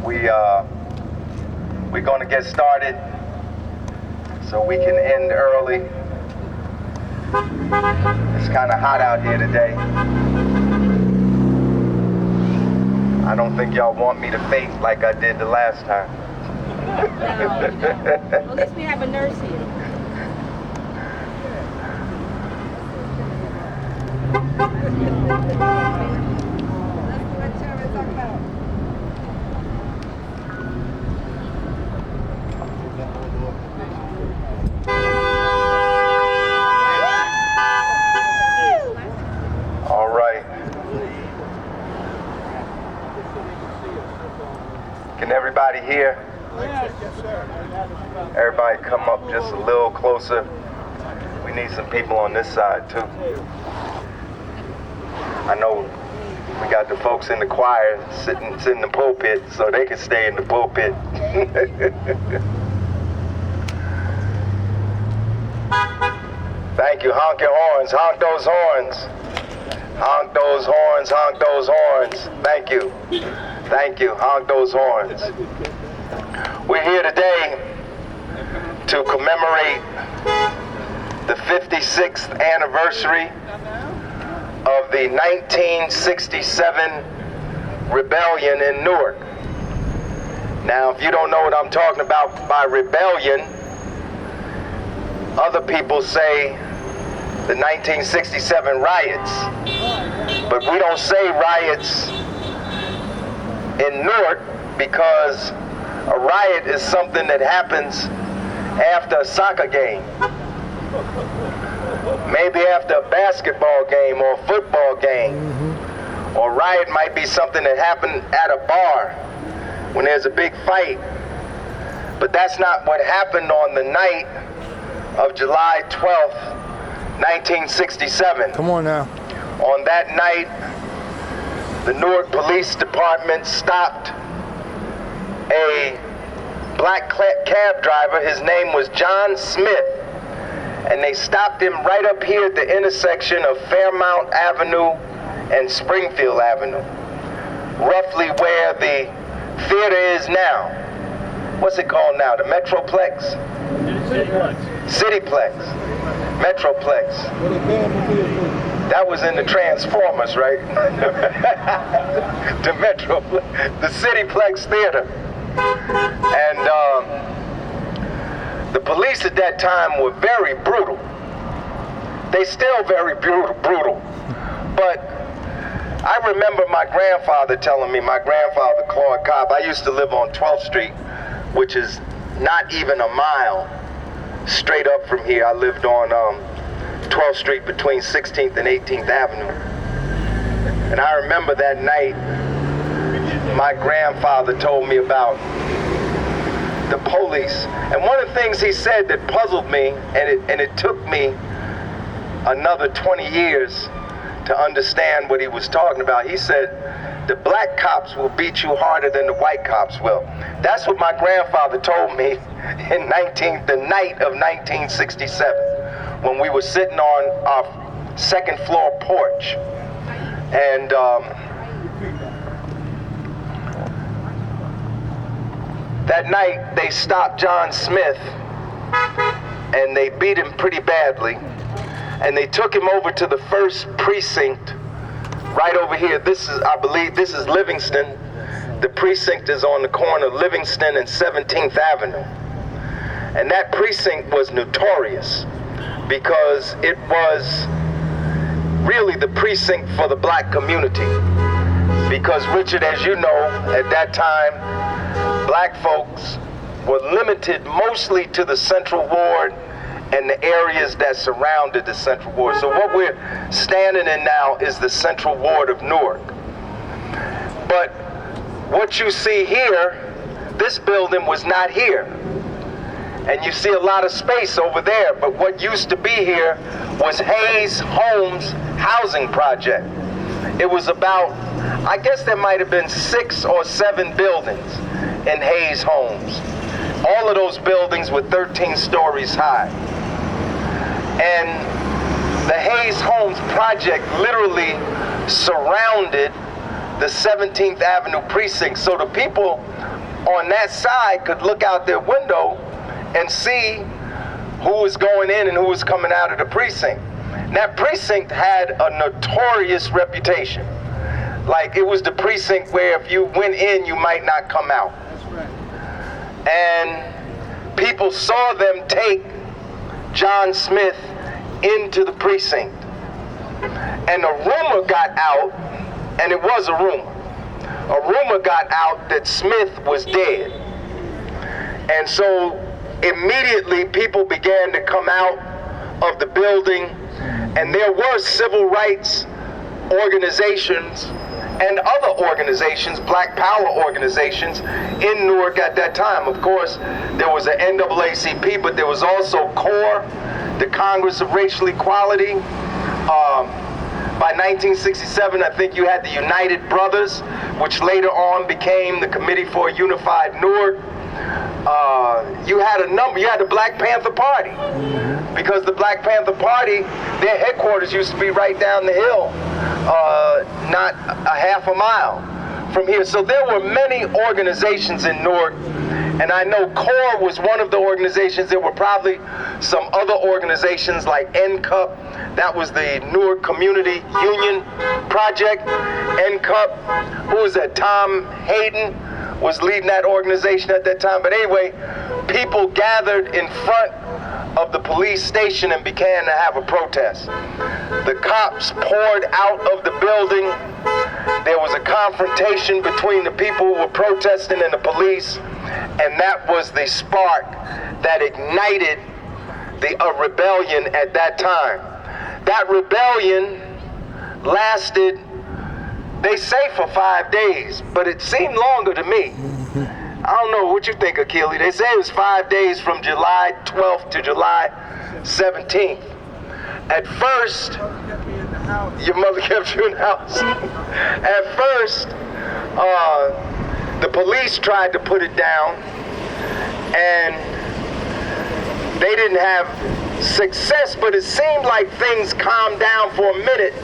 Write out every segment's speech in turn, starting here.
We're going to get started so we can end early. It's kind of hot out here today. I don't think y'all want me to faint like I did the last time. Well, at least we have a nurse here. All right. Can everybody hear? Everybody come up just a little closer. We need some people on this side too. I know we got the folks in the choir sitting in the pulpit, so they can stay in the pulpit. Thank you. Honk your horns. Honk those horns. Honk those horns. Honk those horns. Thank you. Thank you. Honk those horns. We're here today to commemorate the 56th anniversary of the 1967 rebellion in Newark. Now, if you don't know what I'm talking about by rebellion, other people say the 1967 riots, but we don't say riots in Newark because a riot is something that happens after a soccer game, maybe after a basketball game or a football game. Or riot might be something that happened at a bar when there's a big fight. But that's not what happened on the night of July 12th, 1967. Come on now. On that night, the Newark Police Department stopped a black cab driver. His name was John Smith. And they stopped him right up here at the intersection of Fairmount Avenue and Springfield Avenue, roughly where the theater is now. What's it called now? The Metroplex? Cityplex. Metroplex. That was in the Transformers, right? The Metroplex, the Cityplex Theater. And the police at that time were very brutal. They still very brutal. But I remember my grandfather telling me, my grandfather, Claude Cobb, I used to live on 12th Street, which is not even a mile straight up from here. I lived on 12th Street between 16th and 18th Avenue. And I remember that night, my grandfather told me about the police. And one of the things he said that puzzled me, and it took me another 20 years to understand what he was talking about. He said, the black cops will beat you harder than the white cops will. That's what my grandfather told me in the night of 1967, when we were sitting on our second floor porch. And that night they stopped John Smith and they beat him pretty badly. And they took him over to the first precinct right over here. I believe this is Livingston. The precinct is on the corner of Livingston and 17th Avenue. And that precinct was notorious because it was really the precinct for the black community. Because Richard, as you know, at that time, black folks were limited mostly to the Central Ward and the areas that surrounded the Central Ward. So what we're standing in now is the Central Ward of Newark. But what you see here, this building was not here. And you see a lot of space over there, but what used to be here was Hayes Homes Housing Project. It was about, I guess there might have been 6 or 7 buildings in Hayes Homes. All of those buildings were 13 stories high. And the Hayes Homes project literally surrounded the 17th Avenue precinct, so the people on that side could look out their window and see who was going in and who was coming out of the precinct. And that precinct had a notorious reputation. Like, it was the precinct where if you went in, you might not come out. That's right. And people saw them take John Smith into the precinct. And a rumor got out, and it was a rumor. A rumor got out that Smith was dead. And so immediately people began to come out of the building, and there were civil rights organizations and other organizations, Black Power organizations, in Newark at that time. Of course, there was the NAACP, but there was also CORE, the Congress of Racial Equality. By 1967, I think you had the United Brothers, which later on became the Committee for a Unified Newark. You had a number, you had the Black Panther Party, because the Black Panther Party, their headquarters used to be right down the hill, not a half a mile from here. So there were many organizations in Newark, and I know CORE was one of the organizations. There were probably some other organizations like NCUP, that was the Newark Community Union Project. NCUP, who was that? Tom Hayden was leading that organization at that time. But anyway, people gathered in front of the police station and began to have a protest. The cops poured out of the building. There was a confrontation between the people who were protesting and the police, and that was the spark that ignited a rebellion at that time. That rebellion lasted, they say, for 5 days, but it seemed longer to me. I don't know what you think, Achille. They say it was 5 days from July 12th to July 17th. At first, your mother kept you in the house. At first, the police tried to put it down, and they didn't have success, but it seemed like things calmed down for a minute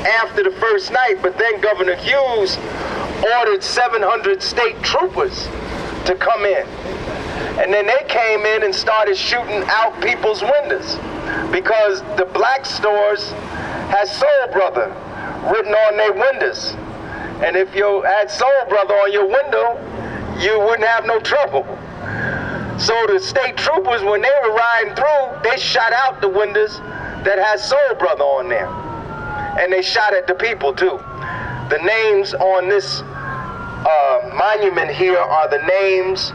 after the first night. But then Governor Hughes ordered 700 state troopers to come in. And then they came in and started shooting out people's windows, because the black stores had Soul Brother written on their windows. And if you had Soul Brother on your window, you wouldn't have no trouble. So the state troopers, when they were riding through, they shot out the windows that had Soul Brother on there. And they shot at the people too. The names on this monument here are the names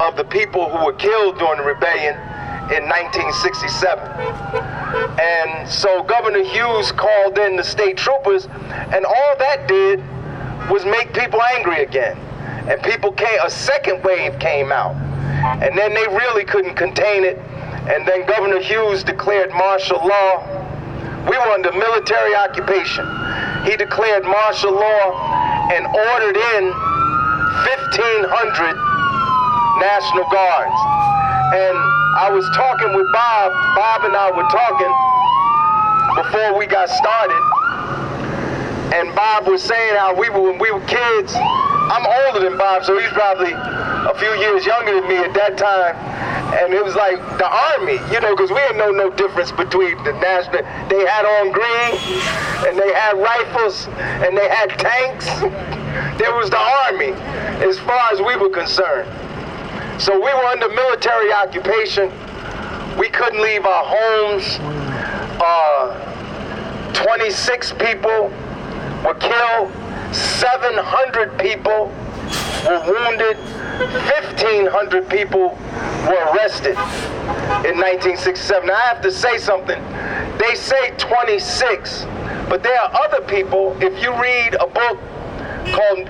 of the people who were killed during the rebellion in 1967. And so Governor Hughes called in the state troopers, and all that did was make people angry again. And people came, a second wave came out. And then they really couldn't contain it. And then Governor Hughes declared martial law. We were under military occupation. He declared martial law and ordered in 1,500 National Guards. And I was talking with Bob. Bob and I were talking before we got started. And Bob was saying how when we were kids, I'm older than Bob, so he's probably a few years younger than me at that time. And it was like the Army, you know, because we didn't know no difference between the national. They had on green, and they had rifles, and they had tanks. There was the Army, as far as we were concerned. So we were under military occupation. We couldn't leave our homes. 26 people were killed. 700 people were wounded. 1,500 people were arrested in 1967. Now I have to say something. They say 26, but there are other people. If you read a book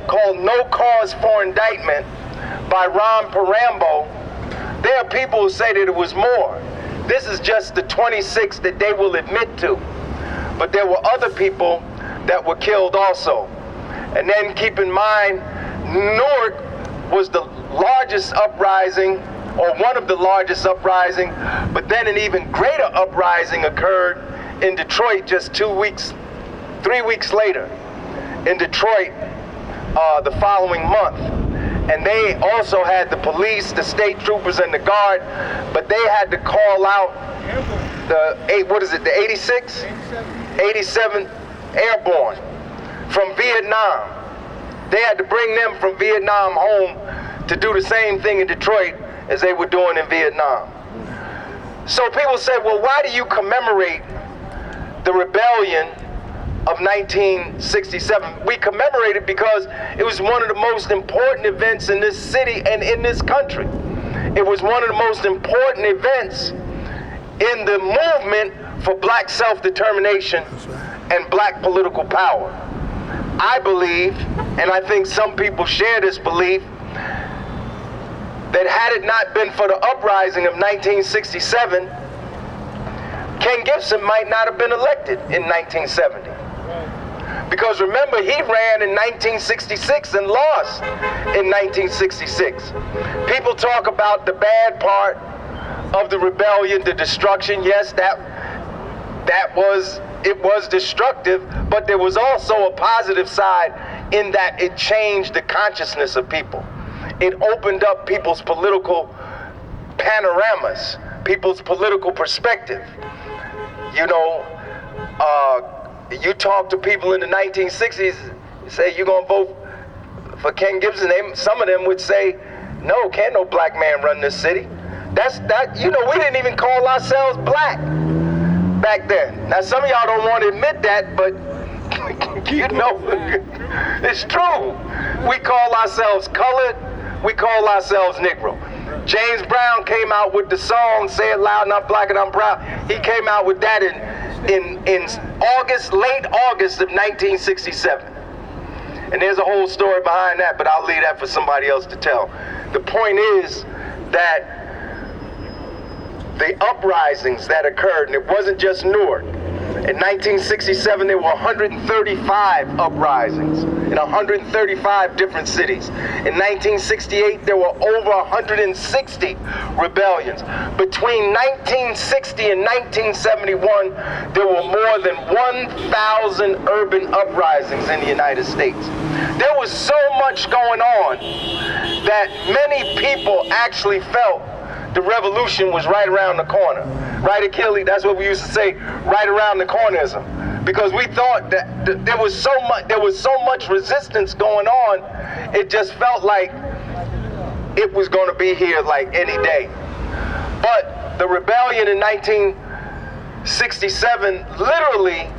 called No Cause for Indictment by Ron Parambo, there are people who say that it was more. This is just the 26 that they will admit to. But there were other people that were killed also. And then keep in mind, Newark was the largest uprising, or one of the largest uprising, but then an even greater uprising occurred in Detroit just 3 weeks later. In Detroit, the following month. And they also had the police, the state troopers, and the guard, but they had to call out the 86? 87 Airborne from Vietnam. They had to bring them from Vietnam home to do the same thing in Detroit as they were doing in Vietnam. So people say, well, why do you commemorate the rebellion of 1967? We commemorate it because it was one of the most important events in this city and in this country. It was one of the most important events in the movement for black self-determination and black political power. I believe, and I think some people share this belief, that had it not been for the uprising of 1967, Ken Gibson might not have been elected in 1970. Because remember, he ran in 1966 and lost in 1966. People talk about the bad part of the rebellion, the destruction. Yes, it was destructive, but there was also a positive side in that it changed the consciousness of people. It opened up people's political panoramas, people's political perspective. You know, you talk to people in the 1960s, you say you're gonna vote for Ken Gibson, some of them would say, no, can't no black man run this city. You know, we didn't even call ourselves black back then. Now some of y'all don't want to admit that, but you know, it's true. We call ourselves colored, we call ourselves Negro. James Brown came out with the song, Say It Loud and I'm Black and I'm Proud. He came out with that in August, late August of 1967. And there's a whole story behind that, but I'll leave that for somebody else to tell. The point is that the uprisings that occurred, and it wasn't just Newark. In 1967, there were 135 uprisings in 135 different cities. In 1968, there were over 160 rebellions. Between 1960 and 1971, there were more than 1,000 urban uprisings in the United States. There was so much going on that many people actually felt the revolution was right around the corner. Right, Achilles? That's what we used to say, right around the cornerism. Because we thought that there was so much resistance going on, it just felt like it was going to be here like any day. But the rebellion in 1967, literally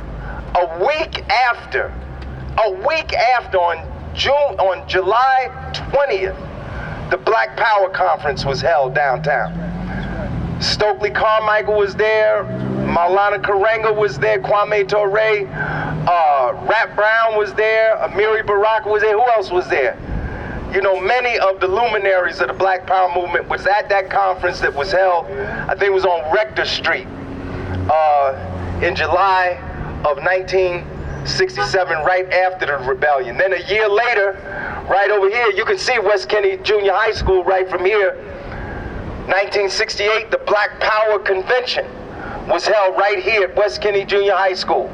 a week after, on July 20th, the Black Power Conference was held downtown. Stokely Carmichael was there, Maulana Karenga was there, Kwame Ture, Rap Brown was there, Amiri Baraka was there. Who else was there? You know, many of the luminaries of the Black Power movement was at that conference that was held, I think it was on Rector Street, in July of 1967, right after the rebellion. Then a year later, right over here, you can see West Kenny Junior High School right from here. 1968, the Black Power Convention was held right here at West Kenny Junior High School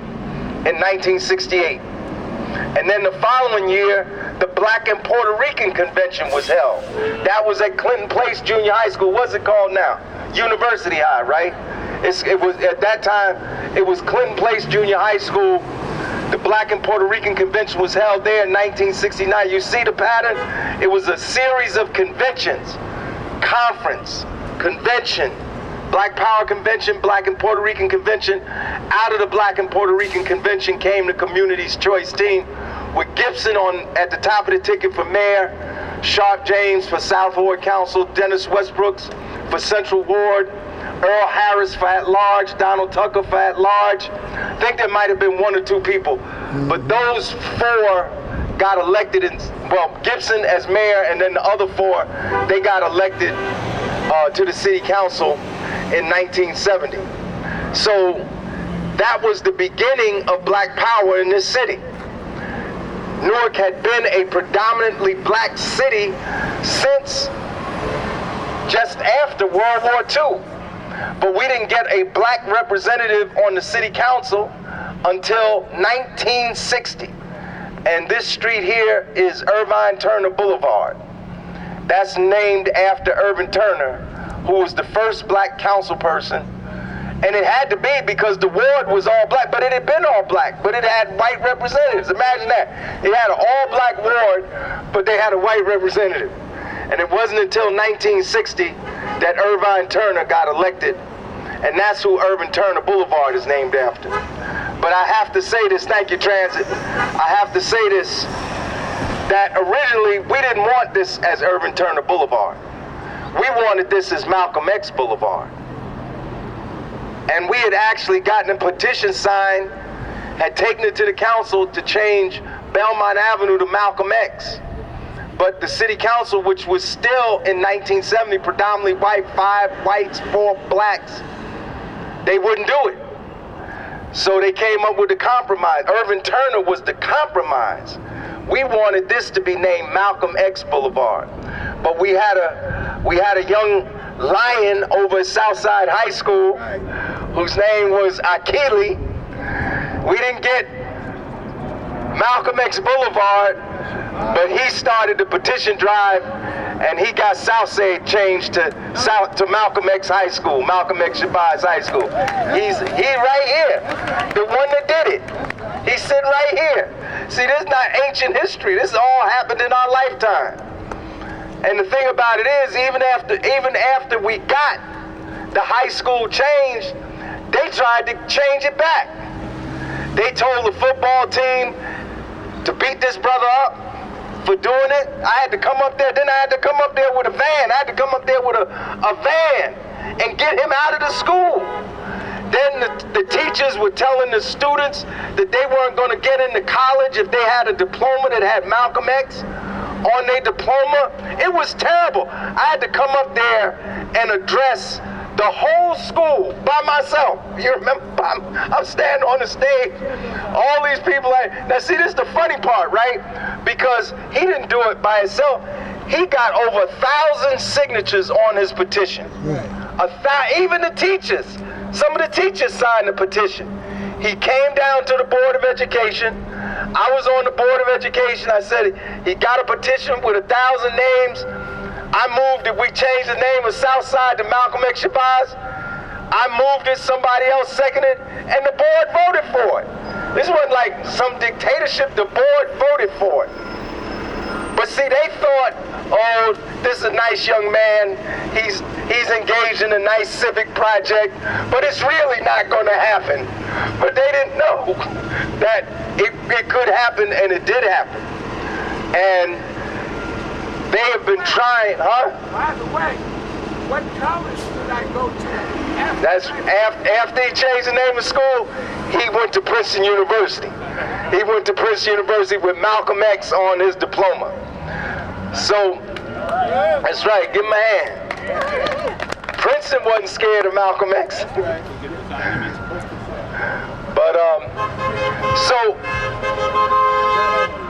in 1968. And then the following year, the Black and Puerto Rican Convention was held. That was at Clinton Place Junior High School. What's it called now? University High, right? It was at that time, it was Clinton Place Junior High School. The Black and Puerto Rican Convention was held there in 1969. You see the pattern? It was a series of conventions. Conference, convention, Black Power Convention, Black and Puerto Rican Convention. Out of the Black and Puerto Rican Convention came the Community's Choice team with Gibson at the top of the ticket for mayor, Sharp James for South Ward Council, Dennis Westbrooks for Central Ward, Earl Harris for at large, Donald Tucker for at large. I think there might have been one or two people, but those four got elected, Gibson as mayor, and then the other four, they got elected to the city council in 1970. So that was the beginning of Black Power in this city. Newark had been a predominantly black city since just after World War II. But we didn't get a black representative on the city council until 1960. And And this street here is Irvine Turner Boulevard. That's named after Irvin Turner, who was the first black council person. And it had to be because the ward was all black, but it had been all black, but it had white representatives. Imagine that. It had an all black ward, but they had a white representative. And it wasn't until 1960 that Irvine Turner got elected. And that's who Irvin Turner Boulevard is named after. But I have to say this, thank you, Transit. I have to say this, that originally we didn't want this as Irvin Turner Boulevard. We wanted this as Malcolm X Boulevard. And we had actually gotten a petition signed, had taken it to the council to change Belmont Avenue to Malcolm X. But the city council, which was still in 1970 predominantly white, 5 whites, 4 blacks, they wouldn't do it. So they came up with a compromise. Irvin Turner was the compromise. We wanted this to be named Malcolm X Boulevard. But we had a young lion over at Southside High School whose name was Akili. We didn't get Malcolm X Boulevard, but he started the petition drive and he got Southside changed to Malcolm X High School, Malcolm X Shabazz High School. He right here, the one that did it. He's sitting right here. See, this is not ancient history. This all happened in our lifetime. And the thing about it is, even after we got the high school changed, they tried to change it back. They told the football team to beat this brother up for doing it. I had to come up there, then I had to come up there with a van. I had to come up there with a van and get him out of the school. Then the teachers were telling the students that they weren't going to get into college if they had a diploma that had Malcolm X on their diploma. It was terrible. I had to come up there and address the whole school by myself. You remember, I'm standing on the stage, all these people. Now see, this is the funny part, right? Because he didn't do it by himself. He got over 1,000 signatures on his petition. Right. Even the teachers, some of the teachers signed the petition. He came down to the Board of Education. I was on the Board of Education. I said he got a petition with 1,000 names. I moved it. We changed the name of Southside to Malcolm X Shabazz. I moved it. Somebody else seconded, and the board voted for it. This wasn't like some dictatorship. The board voted for it. But see, they thought, oh, this is a nice young man. He's engaged in a nice civic project, but it's really not going to happen. But they didn't know that it could happen, and it did happen. And they have been trying, huh? By the way, what college did I go to? That's after he changed the name of school, he went to Princeton University. He went to Princeton University with Malcolm X on his diploma. So, that's right, give him a hand. Princeton wasn't scared of Malcolm X. But, so,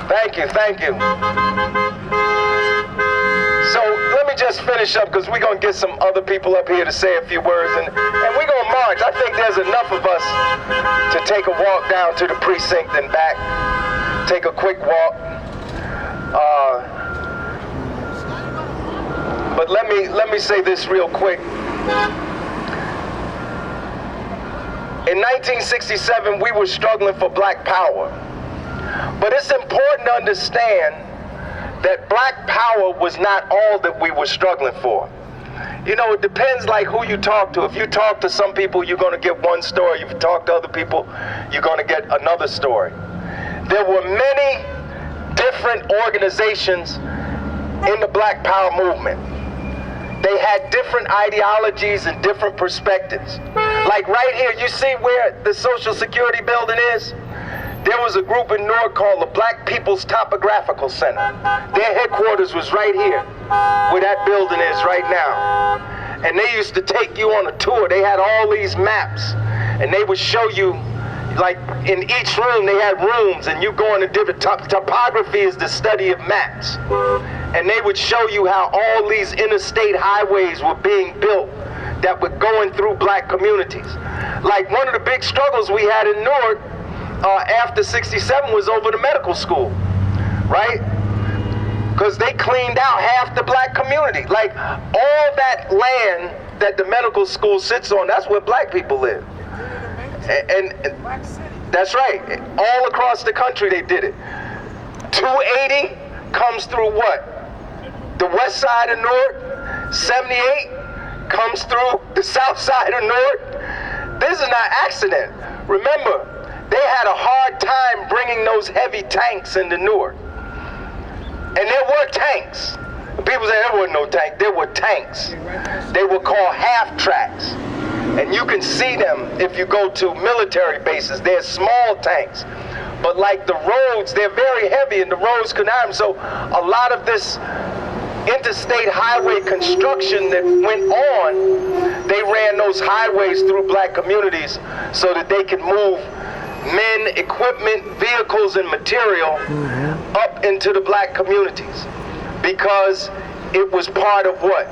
thank you. So let me just finish up because we're going to get some other people up here to say a few words. And we're going to march. I think there's enough of us to take a walk down to the precinct and back. Take a quick walk. But let me say this real quick. In 1967, we were struggling for black power. But it's important to understand that black power was not all that we were struggling for. You know, it depends like who you talk to. If you talk to some people, you're going to get one story. If you talk to other people, you're going to get another story. There were many different organizations in the black power movement. They had different ideologies and different perspectives. Like right here, you see where the Social Security building is? There was a group in Newark called the Black People's Topographical Center. Their headquarters was right here, where that building is right now. And they used to take you on a tour. They had all these maps, and they would show you, like in each room, they had rooms, and you go into different, topography is the study of maps. And they would show you how all these interstate highways were being built that were going through black communities. Like one of the big struggles we had in Newark after '67 was over the medical school. right? Because they cleaned out half the black community. Like, all that land that the medical school sits on, that's where black people live. And that's right. All across the country they did it. 280 comes through what? The west side of Newark. 78 comes through the south side of Newark. This is not accident. Remember, they had a hard time bringing those heavy tanks into Newark. And there were tanks. People say there wasn't no tank. There were tanks. They were called half tracks. And you can see them if you go to military bases. They're small tanks. But like the roads, they're very heavy and the roads couldn't have them. So a lot of this interstate highway construction that went on, they ran those highways through black communities so that they could move men, equipment, vehicles, and material up into the black communities, because it was part of what?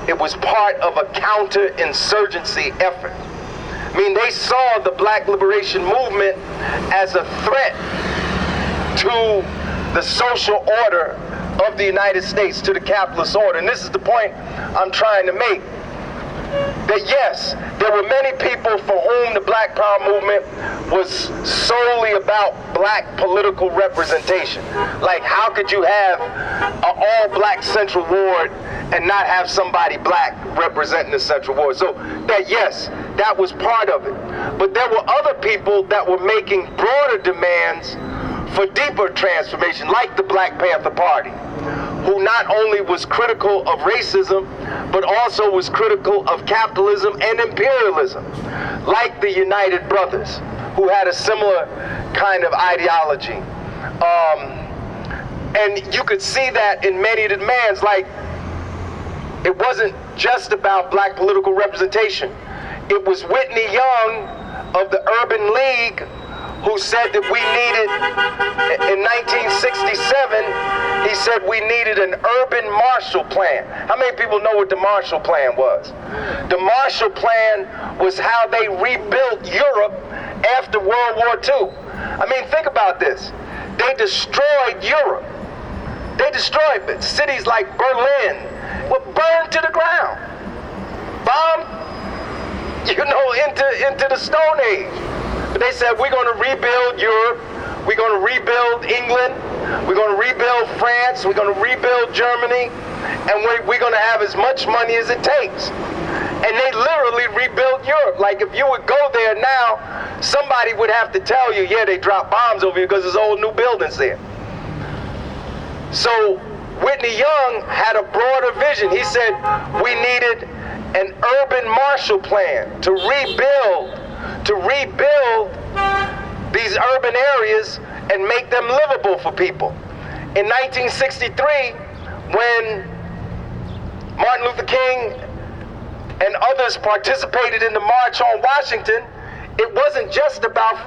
It was part of a counterinsurgency effort. I mean, they saw the black liberation movement as a threat to the social order of the United States, to the capitalist order. And this is the point I'm trying to make. That yes, there were many people for whom the Black Power movement was solely about black political representation. Like, how could you have an all-black Central Ward and not have somebody black representing the Central Ward? So that, yes, that was part of it. But there were other people that were making broader demands for deeper transformation, like the Black Panther Party, who not only was critical of racism, but also was critical of capitalism and imperialism, like the United Brothers, who had a similar kind of ideology. And you could see that in many of the demands. Like, it wasn't just about black political representation. It was Whitney Young of the Urban League who said that we needed, in 1967, he said we needed an urban Marshall Plan. How many people know what the Marshall Plan was? The Marshall Plan was how they rebuilt Europe after World War II. I mean, think about this. They destroyed Europe. They destroyed it. Cities like Berlin were burned to the ground. Bombed, into the Stone Age. But they said, we're going to rebuild Europe, we're going to rebuild England, we're going to rebuild France, we're going to rebuild Germany, and we're going to have as much money as it takes. And they literally rebuilt Europe. Like, if you would go there now, somebody would have to tell you, yeah, they dropped bombs over here because there's old new buildings there. So Whitney Young had a broader vision. He said we needed an urban Marshall Plan to rebuild these urban areas and make them livable for people. In 1963, when Martin Luther King and others participated in the March on Washington, it wasn't just about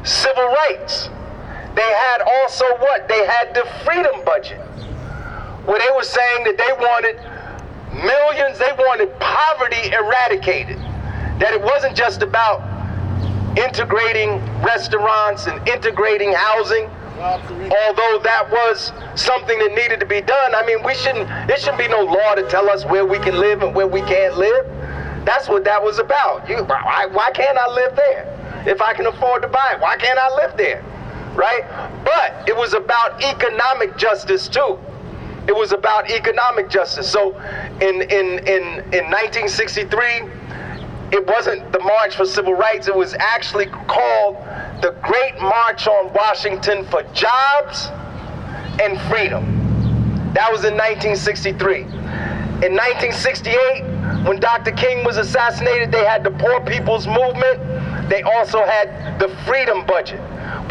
civil rights. They had also what? They had the freedom budget, where they were saying that they wanted millions, they wanted poverty eradicated. That it wasn't just about integrating restaurants and integrating housing, although that was something that needed to be done. I mean, there shouldn't be no law to tell us where we can live and where we can't live. That's what that was about. Why can't I live there? If I can afford to buy it, why can't I live there? Right? But it was about economic justice too. It was about economic justice. So in 1963, it wasn't the March for Civil Rights. It was actually called the Great March on Washington for Jobs and Freedom. That was in 1963. In 1968, when Dr. King was assassinated, they had the Poor People's Movement. They also had the Freedom Budget,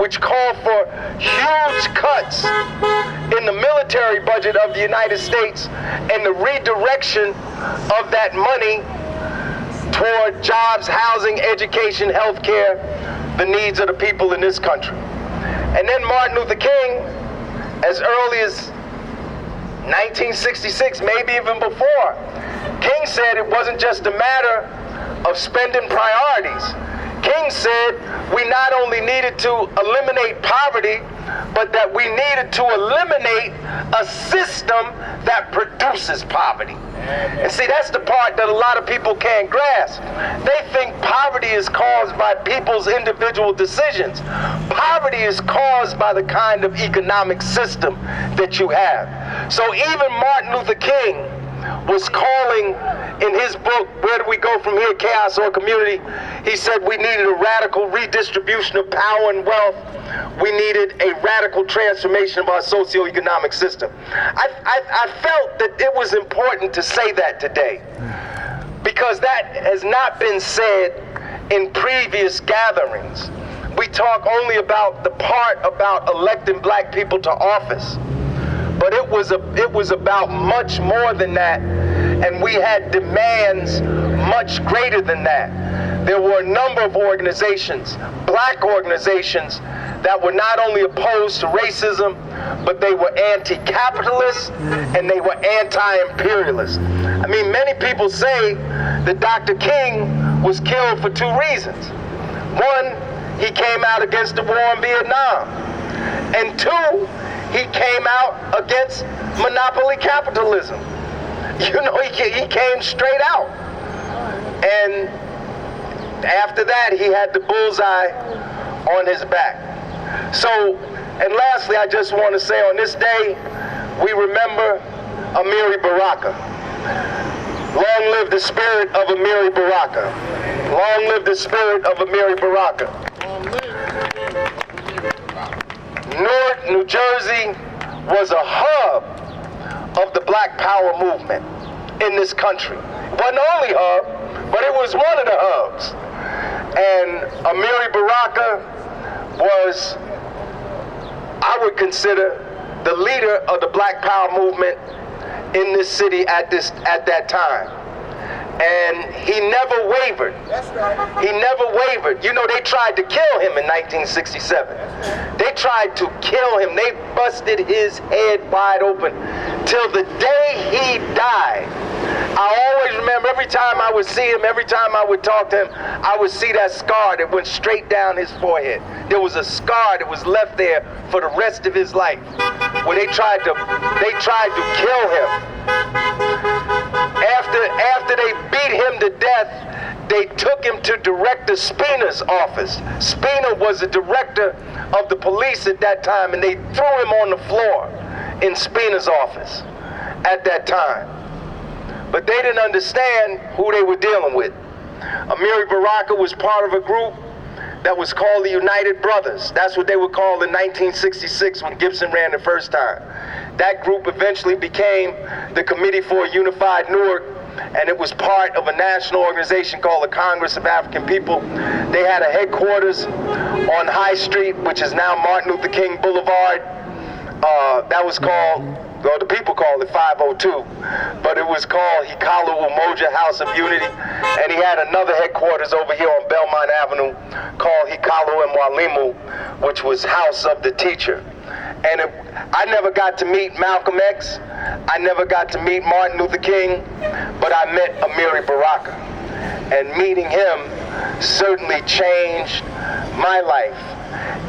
which called for huge cuts in the military budget of the United States and the redirection of that money toward jobs, housing, education, healthcare, the needs of the people in this country. And then Martin Luther King, as early as 1966, maybe even before, King said it wasn't just a matter of spending priorities. King said we not only needed to eliminate poverty, but that we needed to eliminate a system that produces poverty. And see, that's the part that a lot of people can't grasp. They think poverty is caused by people's individual decisions. Poverty is caused by the kind of economic system that you have. So even Martin Luther King was calling in his book, Where Do We Go From Here, Chaos or Community? He said we needed a radical redistribution of power and wealth. We needed a radical transformation of our socioeconomic system. I felt that it was important to say that today, because that has not been said in previous gatherings. We talk only about the part about electing black people to office. But it was about much more than that, and we had demands much greater than that. There were a number of organizations, black organizations, that were not only opposed to racism, but they were anti-capitalist and they were anti-imperialist. I mean, many people say that Dr. King was killed for two reasons. One, he came out against the war in Vietnam. And two, he came out against monopoly capitalism. You know, he came straight out. And after that, he had the bullseye on his back. So, and lastly, I just want to say on this day, we remember Amiri Baraka. Long live the spirit of Amiri Baraka. Long live the spirit of Amiri Baraka. Newark, New Jersey was a hub of the Black Power movement in this country. It wasn't the only hub, but it was one of the hubs. And Amiri Baraka was, I would consider, the leader of the Black Power movement in this city at that time. And he never wavered. That's right. He never wavered. You know, they tried to kill him in 1967. They tried to kill him. They busted his head wide open till the day he died. I always remember every time I would see him, every time I would talk to him, I would see that scar that went straight down his forehead. There was a scar that was left there for the rest of his life, where they tried to kill him. After they beat him to death, they took him to Director Spina's office. Spina was the director of the police at that time, and they threw him on the floor in Spina's office at that time. But they didn't understand who they were dealing with. Amiri Baraka was part of a group that was called the United Brothers. That's what they were called in 1966 when Gibson ran the first time. That group eventually became the Committee for a Unified Newark, and it was part of a national organization called the Congress of African People. They had a headquarters on High Street, which is now Martin Luther King Boulevard. That was called, well, the people called it 502, but it was called Hikalu Umoja House of Unity. And he had another headquarters over here on Belmont Avenue called Hikalu Mwalimu, which was House of the Teacher. And I never got to meet Malcolm X. I never got to meet Martin Luther King, but I met Amiri Baraka. And meeting him certainly changed my life.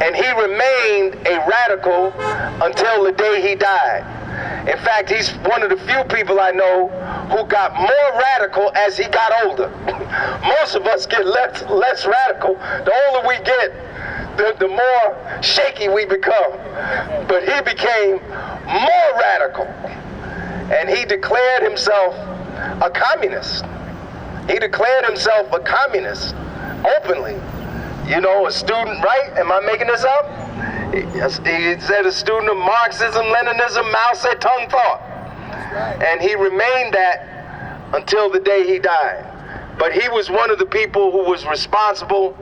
And he remained a radical until the day he died. In fact, he's one of the few people I know who got more radical as he got older. Most of us get less radical. The older we get, the more shaky we become. But he became more radical. And he declared himself a communist. He declared himself a communist openly. You know, a student, right? Am I making this up? He said a student of Marxism, Leninism, Mao Zedong thought. And he remained that until the day he died. But he was one of the people who was responsible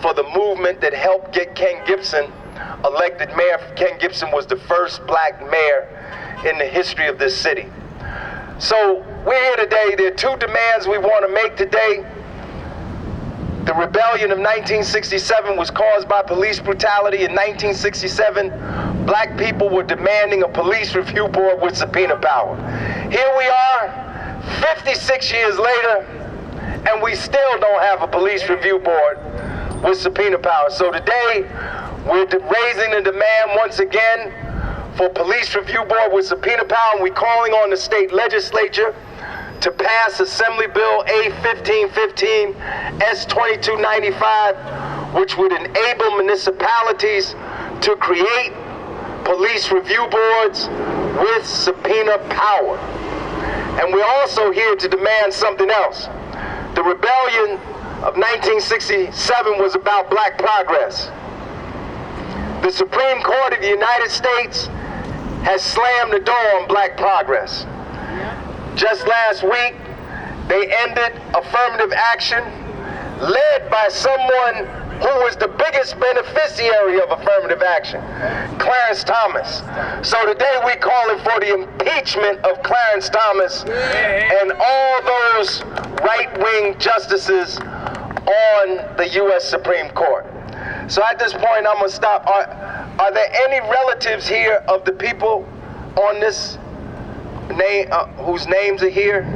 for the movement that helped get Ken Gibson elected mayor. Ken Gibson was the first black mayor in the history of this city. So we're here today. There are two demands we want to make today. The rebellion of 1967 was caused by police brutality. In 1967, black people were demanding a police review board with subpoena power. Here we are, 56 years later, and we still don't have a police review board with subpoena power. So today, we're raising the demand once again for police review board with subpoena power, and we're calling on the state legislature to pass Assembly Bill A-1515 S-2295, which would enable municipalities to create police review boards with subpoena power. And we're also here to demand something else. The rebellion of 1967 was about black progress. The Supreme Court of the United States has slammed the door on black progress. Just last week, they ended affirmative action led by someone who was the biggest beneficiary of affirmative action, Clarence Thomas. So today we're calling for the impeachment of Clarence Thomas and all those right-wing justices on the U.S. Supreme Court. So at this point, I'm gonna stop. Are there any relatives here of the people on this name, whose names are here?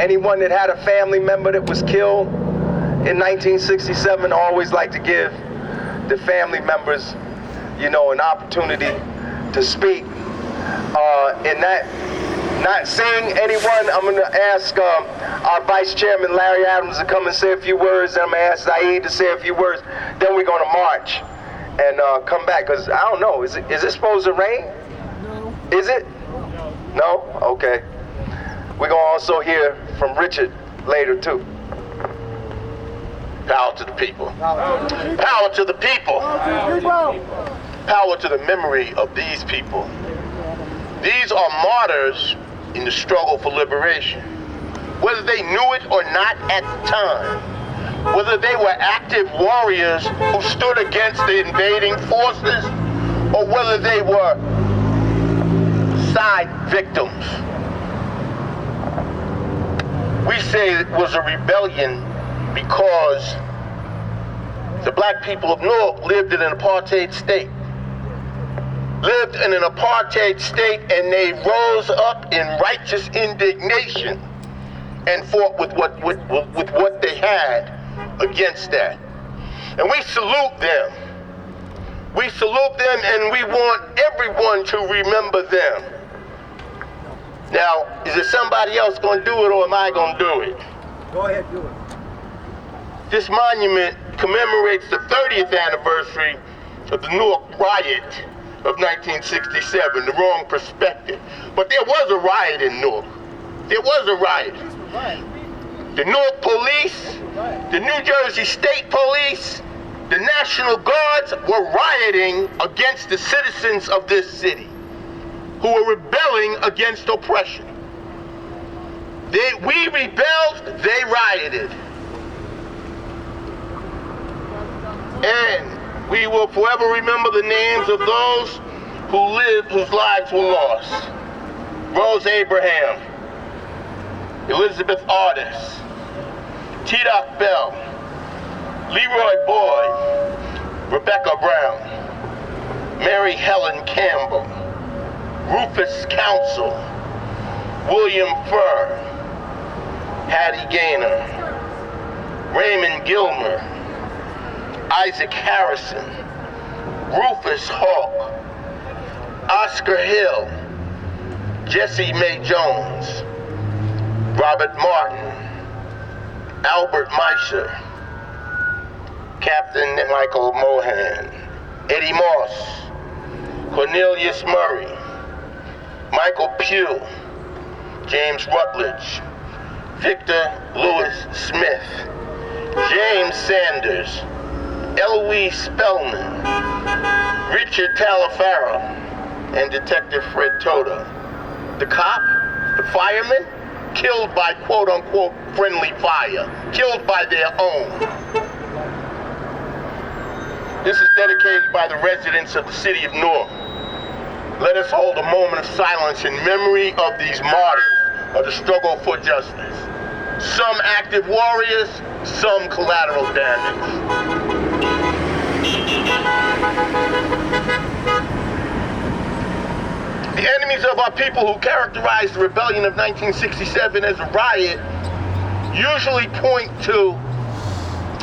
Anyone that had a family member that was killed in 1967? I always like to give the family members, you know, an opportunity to speak. In that, not seeing anyone, I'm going to ask our Vice Chairman Larry Adams to come and say a few words, and I'm going to ask Zaid to say a few words. Then we're going to march and come back, because I don't know, is it supposed to rain? No. Is it? No? Okay. We're going to also hear from Richard later, too. Power to the people. Power to the people. Power to the memory of these people. These are martyrs in the struggle for liberation. Whether they knew it or not at the time, whether they were active warriors who stood against the invading forces, or whether they were side victims. We say it was a rebellion because the black people of Newark lived in an apartheid state. Lived in an apartheid state, and they rose up in righteous indignation and fought with what they had against that. And we salute them. We salute them, and we want everyone to remember them. Now, is it somebody else going to do it, or am I going to do it? Go ahead, do it. This monument commemorates the 30th anniversary of the Newark riot of 1967, the wrong perspective. But there was a riot in Newark. There was a riot. The Newark police, the New Jersey State Police, the National Guards were rioting against the citizens of this city who were rebelling against oppression. We rebelled, they rioted. And we will forever remember the names of those whose lives were lost. Rose Abraham, Elizabeth Artis, T-Doc Bell, Leroy Boyd, Rebecca Brown, Mary Helen Campbell, Rufus Council, William Furr, Hattie Gaynor, Raymond Gilmer, Isaac Harrison, Rufus Hawk, Oscar Hill, Jesse May Jones, Robert Martin, Albert Meisher, Captain Michael Mohan, Eddie Moss, Cornelius Murray, Michael Pugh, James Rutledge, Victor Lewis Smith, James Sanders, Eloise Spellman, Richard Talafaro, and Detective Fred Toda. The cop, the fireman, killed by quote-unquote friendly fire, killed by their own. This is dedicated by the residents of the city of Newark. Let us hold a moment of silence in memory of these martyrs of the struggle for justice. Some active warriors, some collateral damage. The enemies of our people who characterized the rebellion of 1967 as a riot usually point to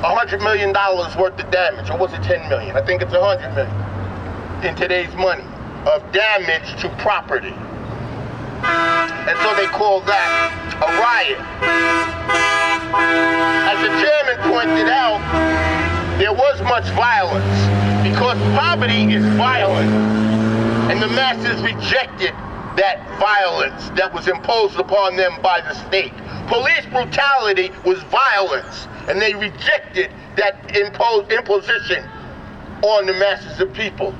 $100 million worth of damage, or was it 10 million? I think it's 100 million in today's money of damage to property. And so they call that a riot. As the chairman pointed out, there was much violence because poverty is violent, and the masses rejected that violence that was imposed upon them by the state. Police brutality was violence, and they rejected that imposition on the masses of people.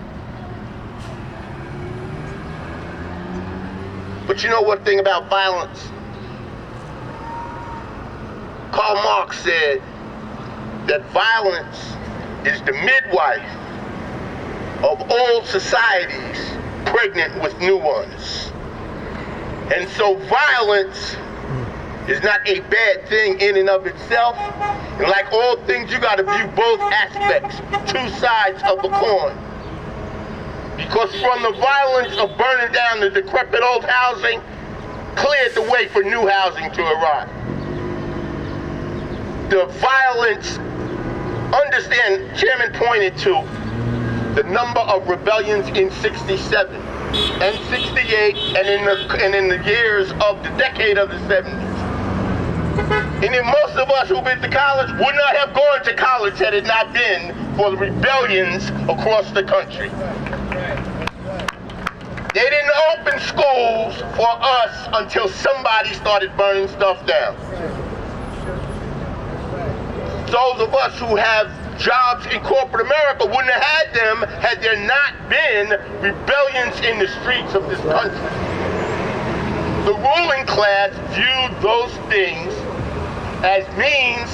But you know one thing about violence? Karl Marx said that violence is the midwife of old societies pregnant with new ones. And so violence is not a bad thing in and of itself. And like all things, you gotta view both aspects, two sides of the coin. Because from the violence of burning down the decrepit old housing, cleared the way for new housing to arrive. The violence, understand, Chairman pointed to the number of rebellions in 67 and 68 and in the years of the decade of the 70s. And then most of us who've been to college would not have gone to college had it not been for the rebellions across the country. They didn't open schools for us until somebody started burning stuff down. Those of us who have jobs in corporate America wouldn't have had them had there not been rebellions in the streets of this country. The ruling class viewed those things as means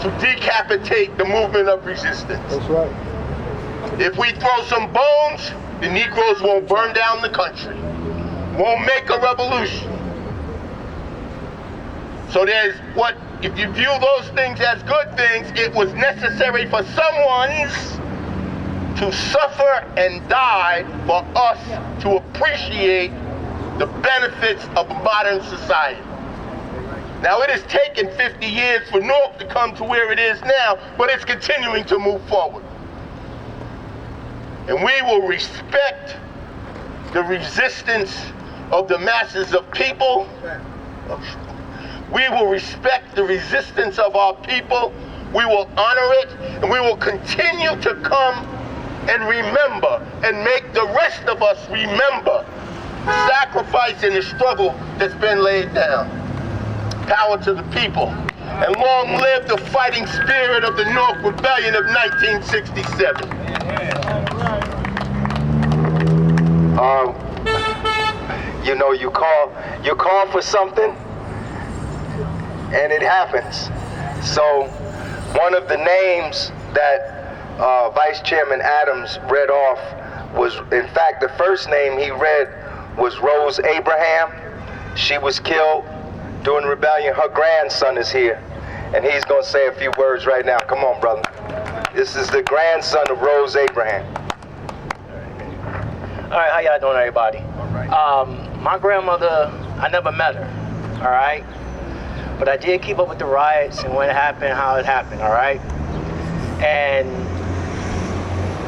to decapitate the movement of resistance. That's right. If we throw some bones, the Negroes won't burn down the country, won't make a revolution. So there's what, if you view those things as good things, it was necessary for someone to suffer and die for us to appreciate the benefits of a modern society. Now, it has taken 50 years for Newark to come to where it is now, but it's continuing to move forward. And we will respect the resistance of the masses of people. We will respect the resistance of our people. We will honor it, and we will continue to come and remember and make the rest of us remember the sacrifice and the struggle that's been laid down. Power to the people, and long live the fighting spirit of the Newark Rebellion of 1967. You know, you call for something, and it happens. So, one of the names that Vice Chairman Adams read off was, in fact, the first name he read was Rose Abraham. She was killed during the rebellion. Her grandson is here, and he's going to say a few words right now. Come on, brother. This is the grandson of Rose Abraham. All right, how y'all doing, everybody? All right. My grandmother, I never met her, all right? But I did keep up with the riots and when it happened, how it happened, all right? And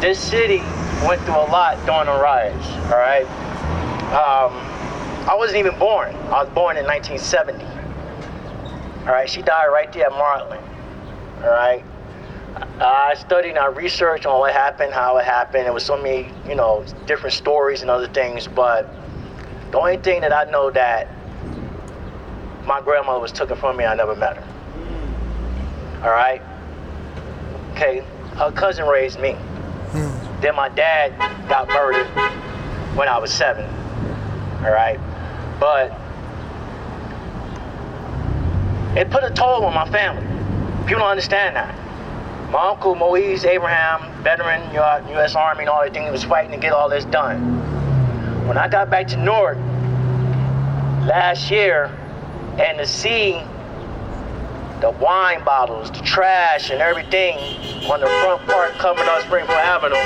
this city went through a lot during the riots, all right? I wasn't even born. I was born in 1970. All right, she died right there at Martland. All right. I studied and I researched on what happened, how it happened. There was so many, different stories and other things. But the only thing that I know that my grandmother was taken from me, I never met her. All right. Okay. Her cousin raised me. Then my dad got murdered when I was 7. All right. But it put a toll on my family. People don't understand that. My uncle Moise Abraham, veteran, U.S. Army and all that thing, was fighting to get all this done. When I got back to Newark last year and to see the wine bottles, the trash and everything on the front part coming on Springfield Avenue,